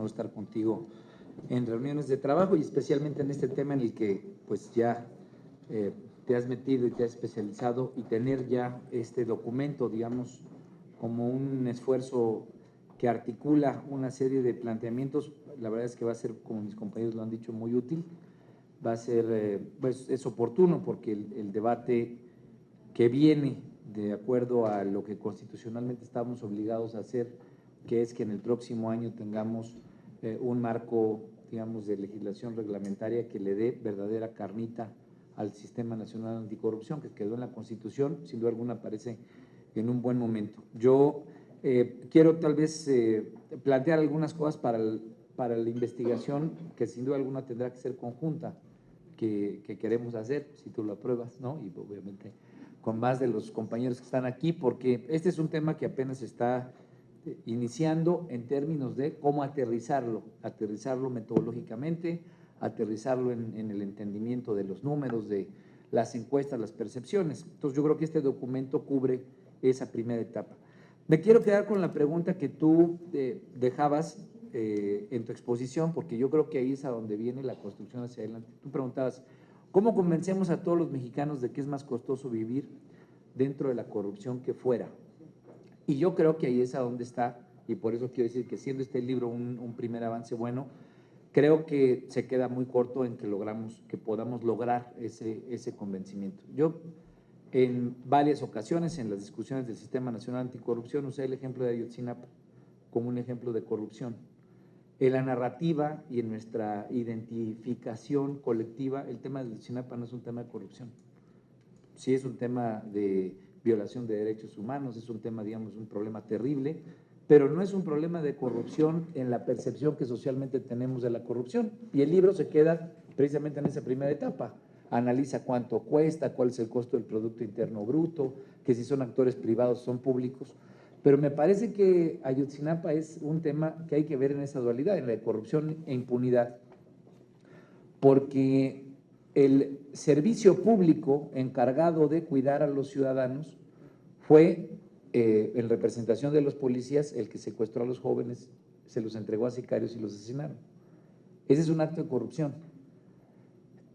honor estar contigo en reuniones de trabajo y especialmente en este tema en el que pues ya te has metido y te has especializado, y tener ya este documento, digamos, como un esfuerzo que articula una serie de planteamientos. La verdad es que va a ser, como mis compañeros lo han dicho, muy útil. Va a ser, pues es oportuno porque el debate que viene de acuerdo a lo que constitucionalmente estamos obligados a hacer, que es que en el próximo año tengamos un marco, digamos, de legislación reglamentaria que le dé verdadera carnita al Sistema Nacional Anticorrupción, que quedó en la Constitución, sin duda alguna aparece en un buen momento. Yo quiero tal vez plantear algunas cosas para la investigación, que sin duda alguna tendrá que ser conjunta, que queremos hacer, si tú lo apruebas, ¿no? Y obviamente con más de los compañeros que están aquí, porque este es un tema que apenas está iniciando en términos de cómo aterrizarlo metodológicamente, aterrizarlo en el entendimiento de los números, de las encuestas, las percepciones. Entonces yo creo que este documento cubre esa primera etapa. Me quiero quedar con la pregunta que tú dejabas en tu exposición, porque yo creo que ahí es a donde viene la construcción hacia adelante. Tú preguntabas, ¿cómo convencemos a todos los mexicanos de que es más costoso vivir dentro de la corrupción que fuera? Y yo creo que ahí es a donde está, y por eso quiero decir que siendo este libro un primer avance bueno, creo que se queda muy corto en que podamos lograr ese convencimiento. Yo en varias ocasiones en las discusiones del Sistema Nacional Anticorrupción usé el ejemplo de Ayotzinapa como un ejemplo de corrupción. En la narrativa y en nuestra identificación colectiva, el tema de Ayotzinapa no es un tema de corrupción. Sí es un tema de violación de derechos humanos, es un tema, digamos, un problema terrible, pero no es un problema de corrupción en la percepción que socialmente tenemos de la corrupción. Y el libro se queda precisamente en esa primera etapa. Analiza cuánto cuesta, cuál es el costo del Producto Interno Bruto, que si son actores privados son públicos. Pero me parece que Ayotzinapa es un tema que hay que ver en esa dualidad, en la de corrupción e impunidad, porque el servicio público encargado de cuidar a los ciudadanos fue, en representación de los policías, el que secuestró a los jóvenes, se los entregó a sicarios y los asesinaron. Ese es un acto de corrupción.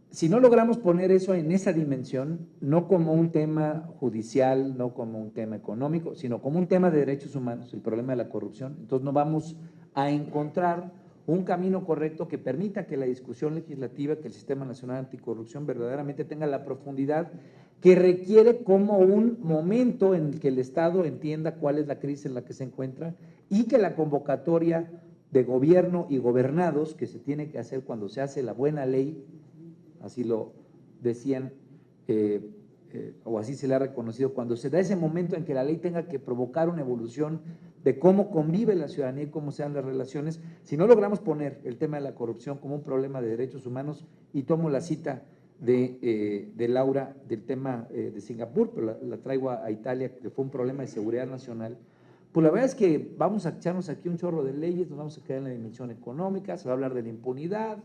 Si no logramos poner eso en esa dimensión, no como un tema judicial, no como un tema económico, sino como un tema de derechos humanos, el problema de la corrupción, entonces no vamos a encontrar un camino correcto que permita que la discusión legislativa, que el Sistema Nacional Anticorrupción verdaderamente tenga la profundidad que requiere como un momento en el que el Estado entienda cuál es la crisis en la que se encuentra y que la convocatoria de gobierno y gobernados que se tiene que hacer cuando se hace la buena ley, así lo decían, o así se le ha reconocido, cuando se da ese momento en que la ley tenga que provocar una evolución de cómo convive la ciudadanía y cómo sean las relaciones. Si no logramos poner el tema de la corrupción como un problema de derechos humanos, y tomo la cita de Laura del tema de Singapur, pero la traigo a Italia, que fue un problema de seguridad nacional, pues la verdad es que vamos a echarnos aquí un chorro de leyes, nos vamos a quedar en la dimensión económica, se va a hablar de la impunidad,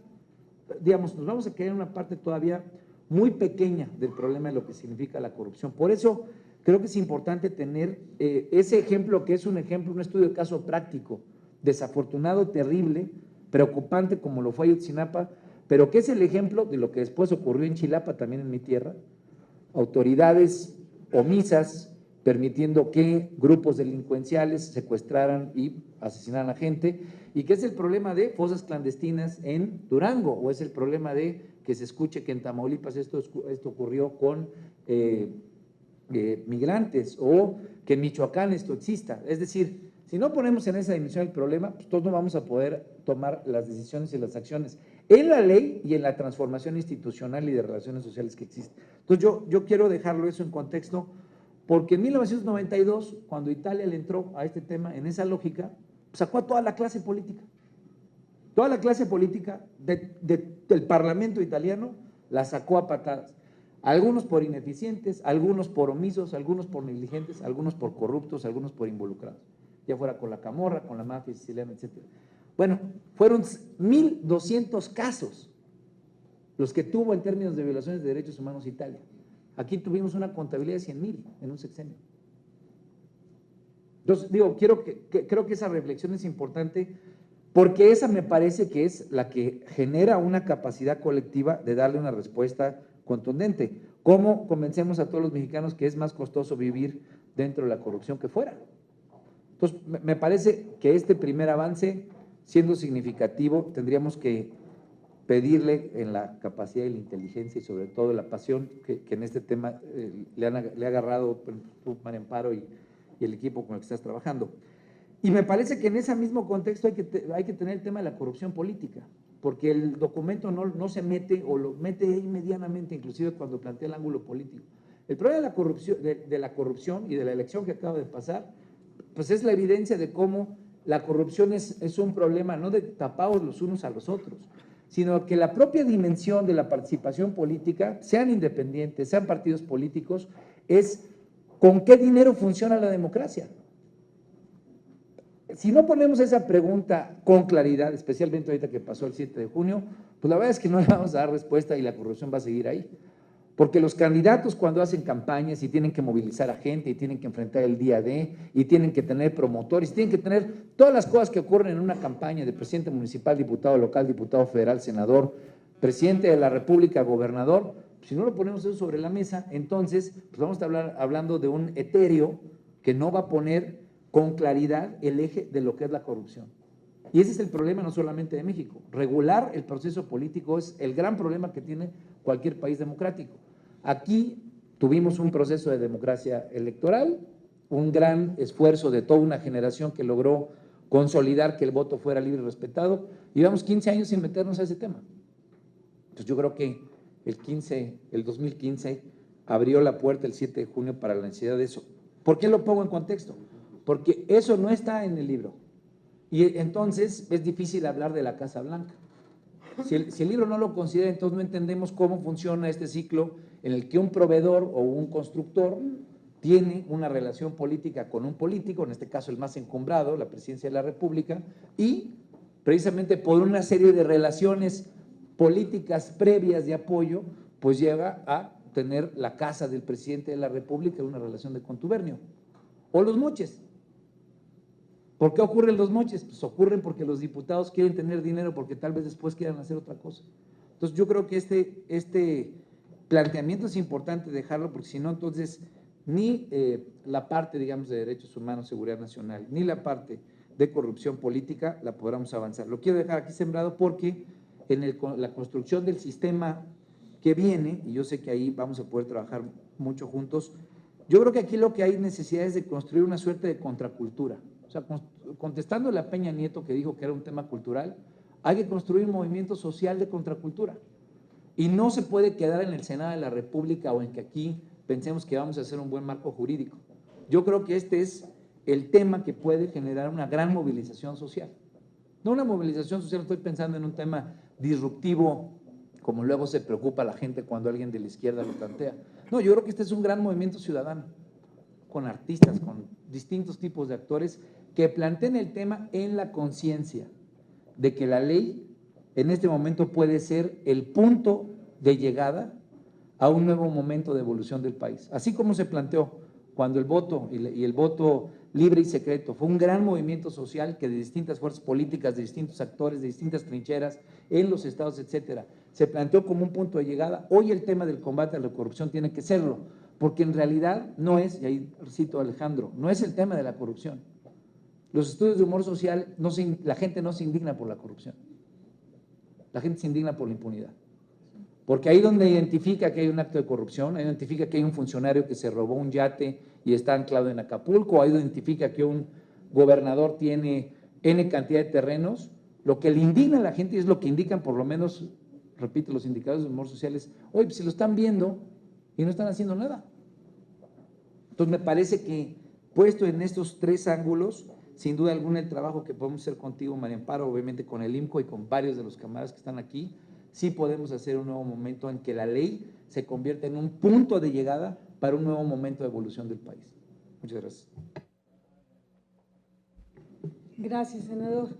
digamos, nos vamos a quedar en una parte todavía muy pequeña del problema de lo que significa la corrupción. Por eso creo que es importante tener ese ejemplo, que es un ejemplo, un estudio de caso práctico, desafortunado, terrible, preocupante como lo fue Ayotzinapa, pero que es el ejemplo de lo que después ocurrió en Chilapa, también en mi tierra, autoridades omisas, permitiendo que grupos delincuenciales secuestraran y asesinaran a gente, y que es el problema de fosas clandestinas en Durango, o es el problema de que se escuche que en Tamaulipas esto ocurrió con migrantes, o que en Michoacán esto exista. Es decir, si no ponemos en esa dimensión el problema, pues todos no vamos a poder tomar las decisiones y las acciones en la ley y en la transformación institucional y de relaciones sociales que existe. Entonces yo quiero dejarlo eso en contexto, porque en 1992, cuando Italia le entró a este tema en esa lógica, sacó a toda la clase política. Toda la clase política del Parlamento italiano la sacó a patadas. Algunos por ineficientes, algunos por omisos, algunos por negligentes, algunos por corruptos, algunos por involucrados. Ya fuera con la camorra, con la mafia siciliana, etc. Bueno, fueron 1,200 casos los que tuvo en términos de violaciones de derechos humanos Italia. Aquí tuvimos una contabilidad de 100,000 en un sexenio. Entonces, digo, creo que esa reflexión es importante porque esa me parece que es la que genera una capacidad colectiva de darle una respuesta contundente. ¿Cómo convencemos a todos los mexicanos que es más costoso vivir dentro de la corrupción que fuera? Entonces, me parece que este primer avance, siendo significativo, tendríamos que pedirle en la capacidad y la inteligencia y sobre todo la pasión que en este tema le ha agarrado tú, María Amparo, y el equipo con el que estás trabajando. Y me parece que en ese mismo contexto hay que tener el tema de la corrupción política, porque el documento no se mete, o lo mete ahí medianamente, inclusive cuando plantea el ángulo político. El problema de la corrupción y de la elección que acaba de pasar, pues es la evidencia de cómo la corrupción es un problema no de tapados los unos a los otros, sino que la propia dimensión de la participación política, sean independientes, sean partidos políticos, es con qué dinero funciona la democracia. Si no ponemos esa pregunta con claridad, especialmente ahorita que pasó el 7 de junio, pues la verdad es que no le vamos a dar respuesta y la corrupción va a seguir ahí. Porque los candidatos cuando hacen campañas y tienen que movilizar a gente y tienen que enfrentar el día D y tienen que tener promotores, tienen que tener todas las cosas que ocurren en una campaña de presidente municipal, diputado local, diputado federal, senador, presidente de la República, gobernador, si no lo ponemos eso sobre la mesa, entonces pues vamos a estar hablando de un etéreo que no va a poner con claridad el eje de lo que es la corrupción. Y ese es el problema no solamente de México. Regular el proceso político es el gran problema que tiene cualquier país democrático. Aquí tuvimos un proceso de democracia electoral, un gran esfuerzo de toda una generación que logró consolidar que el voto fuera libre y respetado, y llevamos 15 años sin meternos a ese tema. Entonces yo creo que el 2015 abrió la puerta el 7 de junio para la necesidad de eso. ¿Por qué lo pongo en contexto? Porque eso no está en el libro. Y entonces es difícil hablar de la Casa Blanca. Si el libro no lo considera, entonces no entendemos cómo funciona este ciclo en el que un proveedor o un constructor tiene una relación política con un político, en este caso el más encumbrado, la presidencia de la República, y precisamente por una serie de relaciones políticas previas de apoyo, pues lleva a tener la casa del presidente de la República en una relación de contubernio. O los moches. ¿Por qué ocurren los moches? Pues ocurren porque los diputados quieren tener dinero porque tal vez después quieran hacer otra cosa. Entonces yo creo que este planteamiento es importante dejarlo, porque si no, entonces ni la parte, digamos, de derechos humanos, seguridad nacional, ni la parte de corrupción política la podremos avanzar. Lo quiero dejar aquí sembrado porque en la construcción del sistema que viene, y yo sé que ahí vamos a poder trabajar mucho juntos, yo creo que aquí lo que hay necesidad es de construir una suerte de contracultura. O sea, contestándole a Peña Nieto, que dijo que era un tema cultural, hay que construir un movimiento social de contracultura. Y no se puede quedar en el Senado de la República o en que aquí pensemos que vamos a hacer un buen marco jurídico. Yo creo que este es el tema que puede generar una gran movilización social. No una movilización social, estoy pensando en un tema disruptivo, como luego se preocupa la gente cuando alguien de la izquierda lo plantea. No, yo creo que este es un gran movimiento ciudadano, con artistas, con distintos tipos de actores que planteen el tema en la conciencia de que la ley en este momento puede ser el punto de llegada a un nuevo momento de evolución del país. Así como se planteó cuando el voto y el voto libre y secreto fue un gran movimiento social que de distintas fuerzas políticas, de distintos actores, de distintas trincheras en los estados, etcétera, se planteó como un punto de llegada. Hoy el tema del combate a la corrupción tiene que serlo, porque en realidad no es, y ahí cito a Alejandro, no es el tema de la corrupción. Los estudios de humor social, la gente no se indigna por la corrupción, la gente se indigna por la impunidad. Porque ahí donde identifica que hay un acto de corrupción, ahí identifica que hay un funcionario que se robó un yate y está anclado en Acapulco, ahí identifica que un gobernador tiene N cantidad de terrenos, lo que le indigna a la gente, y es lo que indican por lo menos, repito, los indicadores de humor social, es, oye, pues si lo están viendo y no están haciendo nada. Entonces me parece que puesto en estos tres ángulos, sin duda alguna el trabajo que podemos hacer contigo, María Amparo, obviamente con el IMCO y con varios de los camaradas que están aquí, sí podemos hacer un nuevo momento en que la ley se convierta en un punto de llegada para un nuevo momento de evolución del país. Muchas gracias. Gracias, senador.